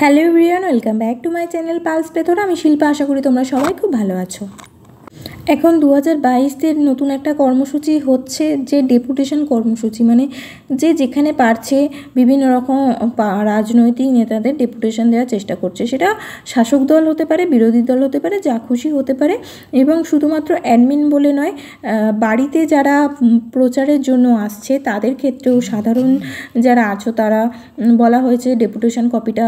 Hello everyone, welcome back to my channel পালস পেথর। আমি শিল্পা, আশা করি তোমরা সবাই খুব ভালো আছো। এখন 2022-এর নতুন একটা কর্মসূচি হচ্ছে, যে ডেপুটেশন কর্মসূচি, মানে যে যেখানে পারছে বিভিন্ন রকম রাজনৈতিক নেতাদের ডেপুটেশন দেওয়ার চেষ্টা করছে। সেটা শাসক দল হতে পারে, বিরোধী দল হতে পারে, যা খুশি হতে পারে। এবং শুধুমাত্র অ্যাডমিন বলে নয়, বাড়িতে যারা প্রচারের জন্য আসছে তাদের ক্ষেত্রেও সাধারণ যারা আছো তারা বলা হয়েছে ডেপুটেশন কপিটা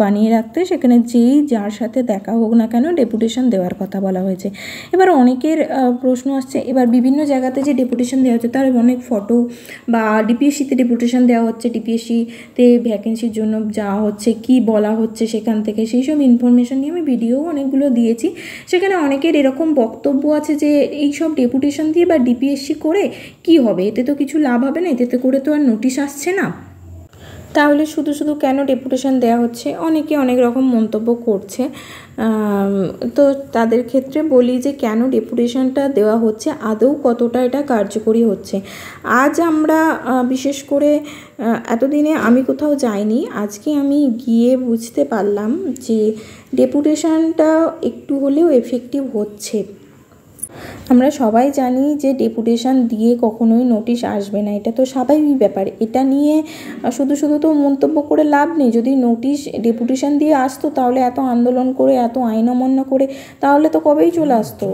বানিয়ে রাখতে। সেখানে যেই যার সাথে দেখা হোক না কেন ডেপুটেশন দেওয়ার কথা বলা হয়েছে। এবার অনেকের প্রশ্ন আসছে, এবার বিভিন্ন জায়গাতে যে ডেপুটেশন দেওয়া হচ্ছে তার অনেক ফটো, বা ডিপিএসসিতে ডেপুটেশন দেওয়া হচ্ছে, ডিপিএসসিতে ভ্যাকেন্সির জন্য যাওয়া হচ্ছে, কি বলা হচ্ছে সেখান থেকে, সেই সব ইনফরমেশান নিয়ে আমি ভিডিও অনেকগুলো দিয়েছি। সেখানে অনেকের এরকম বক্তব্য আছে যে এই সব ডেপুটেশন দিয়ে বা ডিপিএসসি করে কি হবে, এতে তো কিছু লাভ হবে না, এতে করে তো আর নোটিশ আসছে না, তাহলে শুধু শুধু কেন ডেপুটেশন দেওয়া হচ্ছে। অনেকে অনেক রকম মন্তব্য করছে। তো তাদের ক্ষেত্রে বলি যে কেন ডেপুটেশনটা দেওয়া হচ্ছে, আদৌ কতটা এটা কার্যকরী হচ্ছে। আজ আমরা বিশেষ করে এতদিনে আমি কোথাও যাইনি, আজকে আমি গিয়ে বুঝতে পারলাম যে ডেপুটেশনটা একটু হলেও এফেক্টিভ হচ্ছে। আমরা সবাই জানি যে ডেপুটেশন দিয়ে কখনোই নোটিশ আসবে না, এটা তো স্বাভাবিক ব্যাপার। এটা নিয়ে শুধু শুধু তো মন্তব্য করে লাভ নেই। যদি নোটিশ ডেপুটেশন দিয়ে আসতো তাহলে এত আন্দোলন করে, এত আইন অমান্য করে তাহলে তো কবেই চলে আসতো।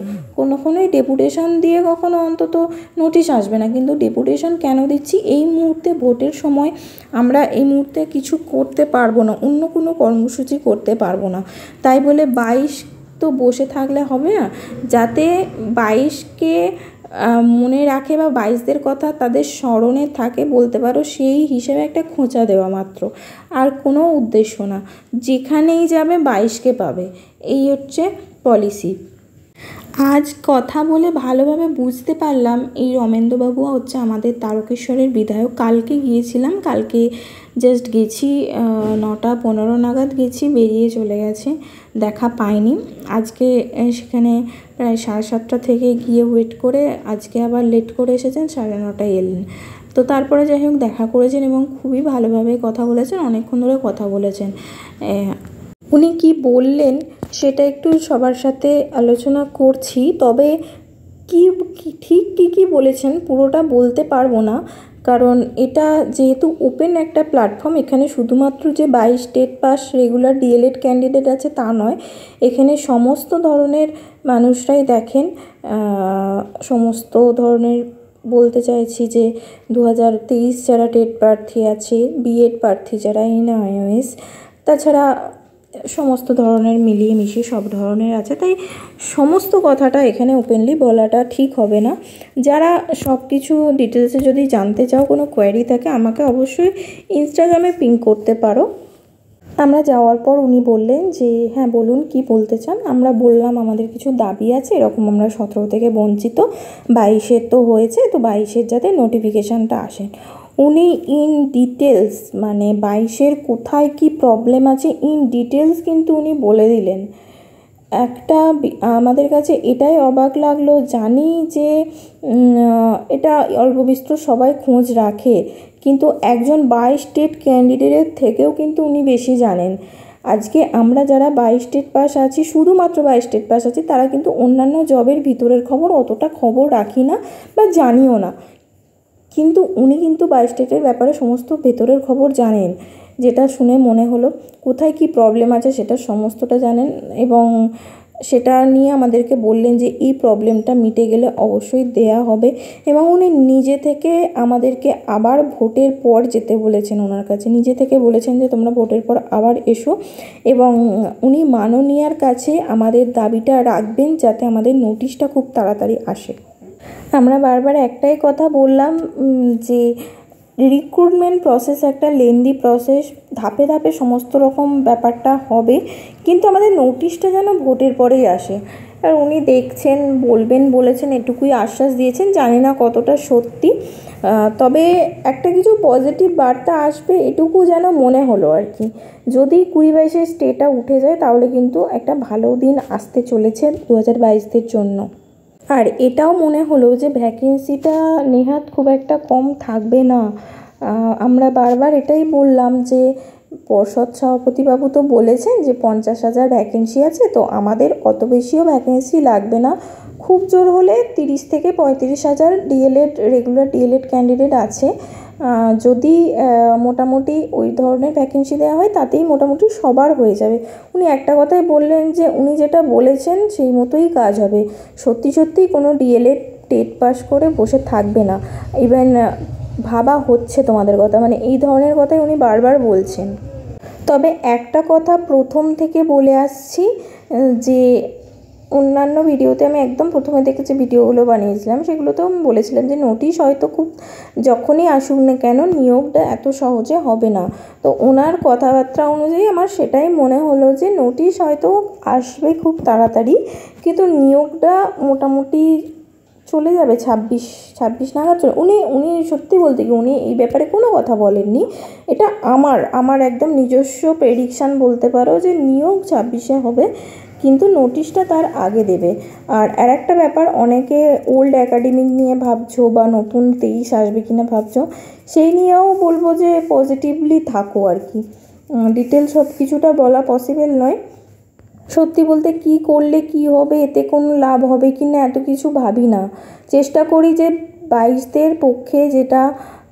কোনোই ডেপুটেশন দিয়ে কখনো অন্তত নোটিশ আসবে না। কিন্তু ডেপুটেশন কেন দিচ্ছি, এই মুহূর্তে ভোটের সময় আমরা এই মুহূর্তে কিছু করতে পারবো না, অন্য কোনো কর্মসূচি করতে পারবো না। তাই বলে 22 তো বসে থাকলে হবে না। যাতে 22কে মনে রাখে বা 22দের কথা তাদের স্মরণে থাকে বলতে পারো, সেই হিসেবে একটা খোঁচা দেওয়া মাত্র, আর কোনো উদ্দেশ্য না। যেখানেই যাবে 22কে পাবে, এই হচ্ছে পলিসি। আজ কথা বলে ভালোভাবে বুঝতে পারলাম এই রমেন্দ্রবাবু হচ্ছে আমাদের তারকেশ্বরের বিধায়ক। কালকে গিয়েছিলাম, কালকে জাস্ট গেছি 9:15 নাগাদ গেছি, বেরিয়ে চলে গেছে, দেখা পাইনি। আজকে সেখানে প্রায় 7:30 থেকে গিয়ে ওয়েট করে আজকে আবার লেট করে এসেছেন, 9:30 এলেন। তো তারপরে যাই হোক দেখা করেছেন এবং খুবই ভালোভাবে কথা বলেছেন, অনেকক্ষণ ধরে কথা বলেছেন। উনি কি বললেন সেটা একটু সবার সাথে আলোচনা করছি, তবে কি ঠিক কী বলেছেন পুরোটা বলতে পারবো না, কারণ এটা যেহেতু ওপেন একটা প্ল্যাটফর্ম। এখানে শুধুমাত্র যে 22 state pass regular DElEd candidate আছে তা নয়, এখানে সমস্ত ধরনের মানুষরাই দেখেন, সমস্ত ধরনের বলতে চাইছি যে 2023 যারা টেট প্রার্থী আছে, বিএড প্রার্থী যারা, এনআইওএস, তাছাড়া সমস্ত ধরনের মিলিয়ে মিশিয়ে সব ধরনের আছে। তাই সমস্ত কথাটা এখানে ওপেনলি বলাটা ঠিক হবে না। যারা সব কিছু ডিটেলসে যদি জানতে চাও, কোনো কোয়ারি থাকে, আমাকে অবশ্যই ইনস্টাগ্রামে পিং করতে পারো। আমরা যাওয়ার পর উনি বললেন যে হ্যাঁ বলুন কি বলতে চান। আমরা বললাম আমাদের কিছু দাবি আছে, এরকম আমরা 17 থেকে বঞ্চিত, 22-এর তো হয়েছে, তো 22-এর যাতে নোটিফিকেশানটা আসে। উনি ইন ডিটেলস, মানে 22-এর কোথায় কি প্রবলেম আছে ইন ডিটেলস কিন্তু উনি বলে দিলেন। একটা আমাদের কাছে এটাই অবাক লাগলো, জানি যে এটা অল্প বিস্তর সবাই খোঁজ রাখে, কিন্তু একজন 22 স্টেট ক্যান্ডিডেটের থেকেও কিন্তু উনি বেশি জানেন। আজকে আমরা যারা 22 স্টেট পাস আছি, শুধুমাত্র 22 স্টেট পাস আছি, তারা কিন্তু অন্যান্য জবের ভিতরের খবর অতটা খবর রাখি না বা জানিও না, কিন্তু উনি কিন্তু 22 স্টেটের ব্যাপারে সমস্ত ভেতরের খবর জানেন। যেটা শুনে মনে হলো কোথায় কি প্রবলেম আছে সেটা সমস্তটা জানেন, এবং সেটা নিয়ে আমাদেরকে বললেন যে এই প্রবলেমটা মিটে গেলে অবশ্যই দেয়া হবে। এবং উনি নিজে থেকে আমাদেরকে আবার ভোটের পর যেতে বলেছেন, ওনার কাছে নিজে থেকে বলেছেন যে তোমরা ভোটের পর আবার এসো, এবং উনি মাননীয়ার কাছে আমাদের দাবিটা রাখবেন যাতে আমাদের নোটিশটা খুব তাড়াতাড়ি আসে। আমরা বারবার একটাই কথা বললাম যে রিক্রুটমেন্ট প্রসেস একটা লেন্দি প্রসেস, ধাপে ধাপে সমস্ত রকম ব্যাপারটা হবে, কিন্তু আমাদের নোটিশটা যেন ভোটের পরেই আসে। আর উনি দেখছেন, বলবেন বলেছেন, এটুকুই আশ্বাস দিয়েছেন, জানি না কতটা সত্যি, তবে একটা কিছু পজিটিভ বার্তা আসবে এটুকু যেন মনে হলো আর কি। যদি 2022-এর স্টেটা উঠে যায় তাহলে কিন্তু একটা ভালো দিন আসতে চলেছে 2022-দের জন্য। আর এটাও মনে হলো যে ভ্যাকেন্সিটা নেহাত খুব একটা কম থাকবে না। আমরা বারবার এটাই বললাম যে পর্ষদ সভাপতিবাবু তো বলেছেন যে 50,000 ভ্যাকেন্সি আছে, তো আমাদের অত বেশিও ভ্যাকেন্সি লাগবে না, খুব জোর হলে 30 থেকে 35,000 ডিএলএড রেগুলার ডিএলএড ক্যান্ডিডেট আছে। যদি মোটামুটি ওই ধরনের ভ্যাকেন্সি দেওয়া হয় তাতেই মোটামুটি সবার হয়ে যাবে। উনি একটা কথাই বললেন যে উনি যেটা বলেছেন সেই মতোই কাজ হবে। সত্যি সত্যিই কোনো ডিএলএড টেট পাস করে বসে থাকবে না, ইভেন ভাবা হচ্ছে তোমাদের কথা, মানে এই ধরনের কথাই উনি বারবার বলছেন। তবে একটা কথা প্রথম থেকে বলে আসছি, যে অন্যান্য ভিডিওতে আমি একদম প্রথমে থেকে যে ভিডিওগুলো বানিয়েছিলাম সেগুলোতেও আমি বলেছিলাম যে নোটিশ হয়তো খুব যখনই আসুক না কেন নিয়োগটা এত সহজে হবে না। তো ওনার কথাবার্তা অনুযায়ী আমার সেটাই মনে হলো যে নোটিশ হয়তো আসবে খুব তাড়াতাড়ি, কিন্তু নিয়োগটা মোটামুটি চলে যাবে 26 নাগাদ চলে। উনি সত্যি বলতে কি উনি এই ব্যাপারে কোনো কথা বলেননি, এটা আমার একদম নিজস্ব প্রেডিকশান বলতে পারো যে নিয়োগ 26-এ হবে, কিন্তু নোটিশটা তার আগে দেবে। আর একটা ব্যাপার, অনেকে ওল্ড একাডেমিক নিয়ে ভাবছো বা নতুন 23 আসবে কিনা ভাবছো, সেই নিয়েও বলবো যে পজিটিভলি থাকো আর কি। ডিটেলস সব কিছুটা বলা পসিবল নয়। সত্যি বলতে কি করলে কি হবে, এতে কোনো লাভ হবে কি না এত কিছু ভাবি না, চেষ্টা করি যে 22দের পক্ষে যেটা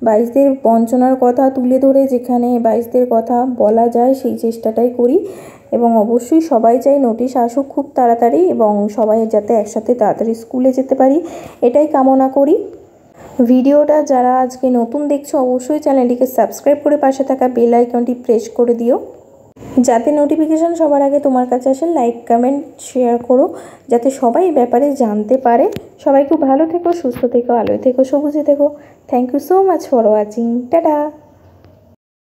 22দের বঞ্চনার কথা তুলে ধরে যেখানে 22দের কথা বলা যায় সেই চেষ্টাটাই করি। এবং অবশ্যই সবাই চাই নোটিশ আসুক খুব তাড়াতাড়ি এবং সবাই যাতে একসাথে তাড়াতাড়ি স্কুলে যেতে পারি, এটাই কামনা করি। ভিডিওটা যারা আজকে নতুন দেখছো অবশ্যই চ্যানেলটিকে সাবস্ক্রাইব করে পাশে থাকা বেল আইকনটি প্রেস করে দিও যাতে নোটিফিকেশান সবার আগে তোমার কাছে আসে। লাইক কমেন্ট শেয়ার করো যাতে সবাই এই ব্যাপারে জানতে পারে। সবাই খুব ভালো থেকো, সুস্থ থেকো, আলোয় থেকো, সবুজে থেকো। Thank you so much for watching. Tata.